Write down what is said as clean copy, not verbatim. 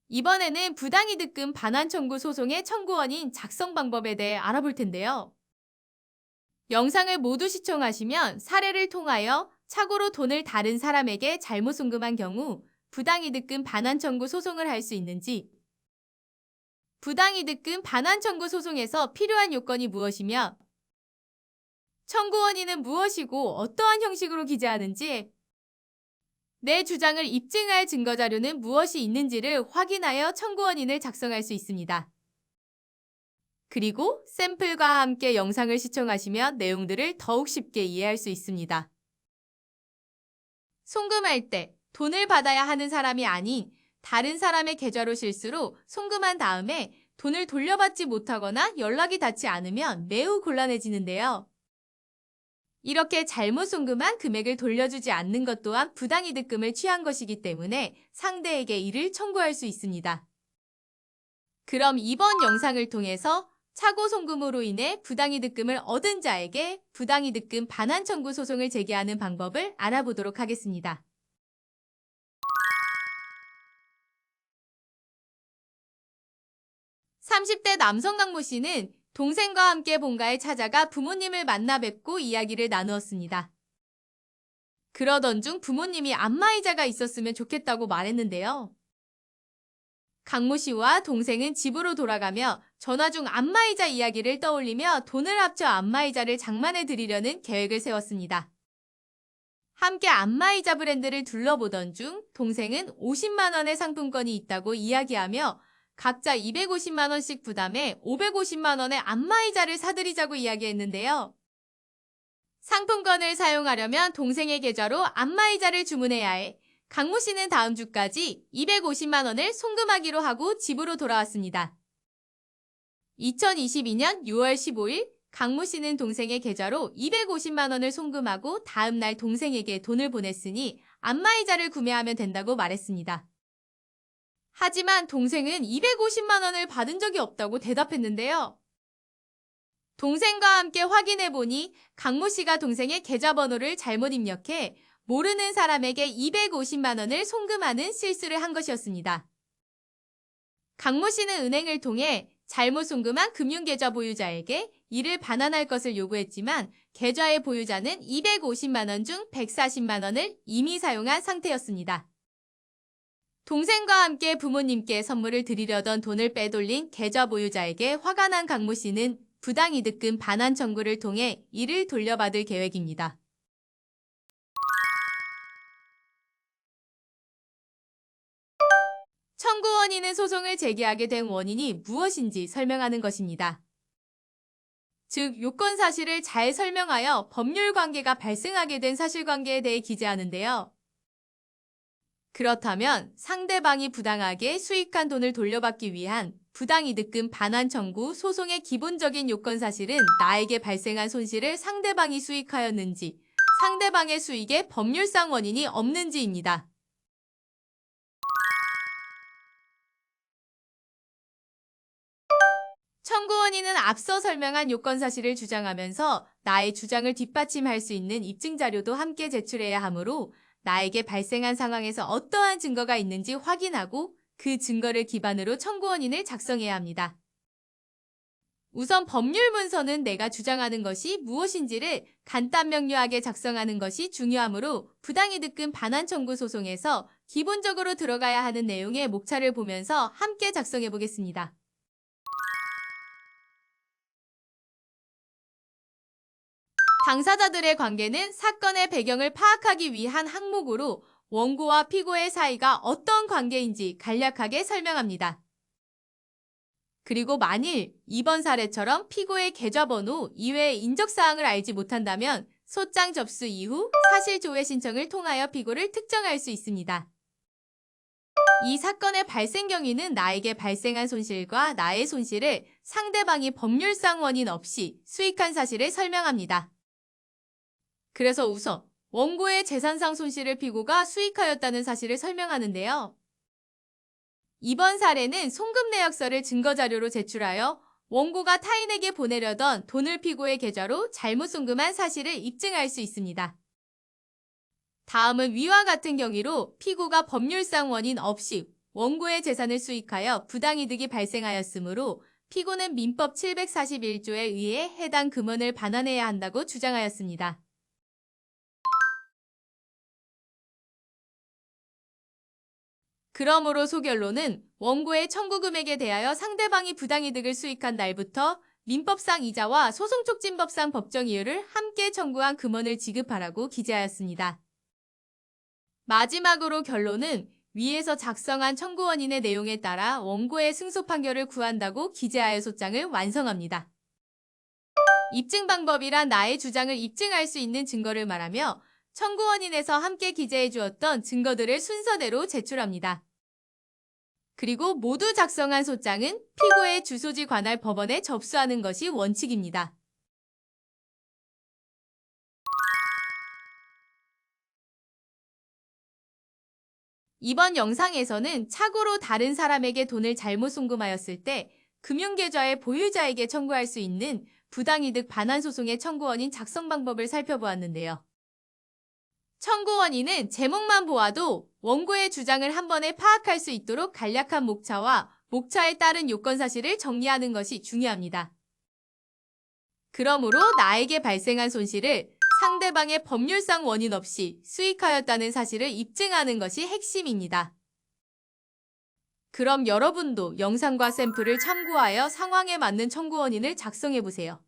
이번에는 부당이득금 반환 청구 소송의 청구원인 작성 방법에 대해 알아볼 텐데요. 영상을 모두 시청하시면 사례를 통하여 착오로 돈을 다른 사람에게 잘못 송금한 경우 부당이득금 반환 청구 소송을 할 수 있는지, 부당이득금 반환 청구 소송에서 필요한 요건이 무엇이며 청구원인은 무엇이고 어떠한 형식으로 기재하는지, 내 주장을 입증할 증거자료는 무엇이 있는지를 확인하여 청구원인을 작성할 수 있습니다. 그리고 샘플과 함께 영상을 시청하시면 내용들을 더욱 쉽게 이해할 수 있습니다. 송금할 때 돈을 받아야 하는 사람이 아닌 다른 사람의 계좌로 실수로 송금한 다음에 돈을 돌려받지 못하거나 연락이 닿지 않으면 매우 곤란해지는데요. 이렇게 잘못 송금한 금액을 돌려주지 않는 것 또한 부당이득금을 취한 것이기 때문에 상대에게 이를 청구할 수 있습니다. 그럼 이번 영상을 통해서 착오 송금으로 인해 부당이득금을 얻은 자에게 부당이득금 반환 청구 소송을 제기하는 방법을 알아보도록 하겠습니다. 30대 남성 강모 씨는 동생과 함께 본가에 찾아가 부모님을 만나 뵙고 이야기를 나누었습니다. 그러던 중 부모님이 안마의자가 있었으면 좋겠다고 말했는데요. 강모 씨와 동생은 집으로 돌아가며 전화 중 안마의자 이야기를 떠올리며 돈을 합쳐 안마의자를 장만해 드리려는 계획을 세웠습니다. 함께 안마의자 브랜드를 둘러보던 중 동생은 50만 원의 상품권이 있다고 이야기하며 각자 250만 원씩 부담해 550만 원의 안마의자를 사드리자고 이야기했는데요. 상품권을 사용하려면 동생의 계좌로 안마의자를 주문해야 해 강모 씨는 다음 주까지 250만 원을 송금하기로 하고 집으로 돌아왔습니다. 2022년 6월 15일 강모 씨는 동생의 계좌로 250만 원을 송금하고 다음 날 동생에게 돈을 보냈으니 안마의자를 구매하면 된다고 말했습니다. 하지만 동생은 250만 원을 받은 적이 없다고 대답했는데요. 동생과 함께 확인해보니 강모 씨가 동생의 계좌번호를 잘못 입력해 모르는 사람에게 250만 원을 송금하는 실수를 한 것이었습니다. 강모 씨는 은행을 통해 잘못 송금한 금융계좌 보유자에게 이를 반환할 것을 요구했지만 계좌의 보유자는 250만 원 중 140만 원을 이미 사용한 상태였습니다. 동생과 함께 부모님께 선물을 드리려던 돈을 빼돌린 계좌 보유자에게 화가 난 강모 씨는 부당이득금 반환 청구를 통해 이를 돌려받을 계획입니다. 청구원인은 소송을 제기하게 된 원인이 무엇인지 설명하는 것입니다. 즉, 요건 사실을 잘 설명하여 법률 관계가 발생하게 된 사실관계에 대해 기재하는데요. 그렇다면 상대방이 부당하게 수익한 돈을 돌려받기 위한 부당이득금 반환 청구 소송의 기본적인 요건 사실은 나에게 발생한 손실을 상대방이 수익하였는지, 상대방의 수익에 법률상 원인이 없는지입니다. 청구원인은 앞서 설명한 요건 사실을 주장하면서 나의 주장을 뒷받침할 수 있는 입증 자료도 함께 제출해야 하므로 나에게 발생한 상황에서 어떠한 증거가 있는지 확인하고 그 증거를 기반으로 청구원인을 작성해야 합니다. 우선 법률 문서는 내가 주장하는 것이 무엇인지를 간단 명료하게 작성하는 것이 중요하므로 부당이득금 반환 청구 소송에서 기본적으로 들어가야 하는 내용의 목차를 보면서 함께 작성해 보겠습니다. 당사자들의 관계는 사건의 배경을 파악하기 위한 항목으로 원고와 피고의 사이가 어떤 관계인지 간략하게 설명합니다. 그리고 만일 이번 사례처럼 피고의 계좌번호 이외의 인적사항을 알지 못한다면 소장 접수 이후 사실 조회 신청을 통하여 피고를 특정할 수 있습니다. 이 사건의 발생 경위는 나에게 발생한 손실과 나의 손실을 상대방이 법률상 원인 없이 수익한 사실을 설명합니다. 그래서 우선 원고의 재산상 손실을 피고가 수익하였다는 사실을 설명하는데요. 이번 사례는 송금 내역서를 증거자료로 제출하여 원고가 타인에게 보내려던 돈을 피고의 계좌로 잘못 송금한 사실을 입증할 수 있습니다. 다음은 위와 같은 경위로 피고가 법률상 원인 없이 원고의 재산을 수익하여 부당이득이 발생하였으므로 피고는 민법 741조에 의해 해당 금원을 반환해야 한다고 주장하였습니다. 그러므로 소결론은 원고의 청구 금액에 대하여 상대방이 부당이득을 수익한 날부터 민법상 이자와 소송촉진법상 법정 이유를 함께 청구한 금원을 지급하라고 기재하였습니다. 마지막으로 결론은 위에서 작성한 청구원인의 내용에 따라 원고의 승소 판결을 구한다고 기재하여 소장을 완성합니다. 입증 방법이란 나의 주장을 입증할 수 있는 증거를 말하며 청구원인에서 함께 기재해 주었던 증거들을 순서대로 제출합니다. 그리고 모두 작성한 소장은 피고의 주소지 관할 법원에 접수하는 것이 원칙입니다. 이번 영상에서는 착오로 다른 사람에게 돈을 잘못 송금하였을 때 금융계좌의 보유자에게 청구할 수 있는 부당이득 반환소송의 청구원인 작성 방법을 살펴보았는데요. 청구원인은 제목만 보아도 원고의 주장을 한 번에 파악할 수 있도록 간략한 목차와 목차에 따른 요건 사실을 정리하는 것이 중요합니다. 그러므로 나에게 발생한 손실을 상대방의 법률상 원인 없이 수익하였다는 사실을 입증하는 것이 핵심입니다. 그럼 여러분도 영상과 샘플을 참고하여 상황에 맞는 청구원인을 작성해보세요.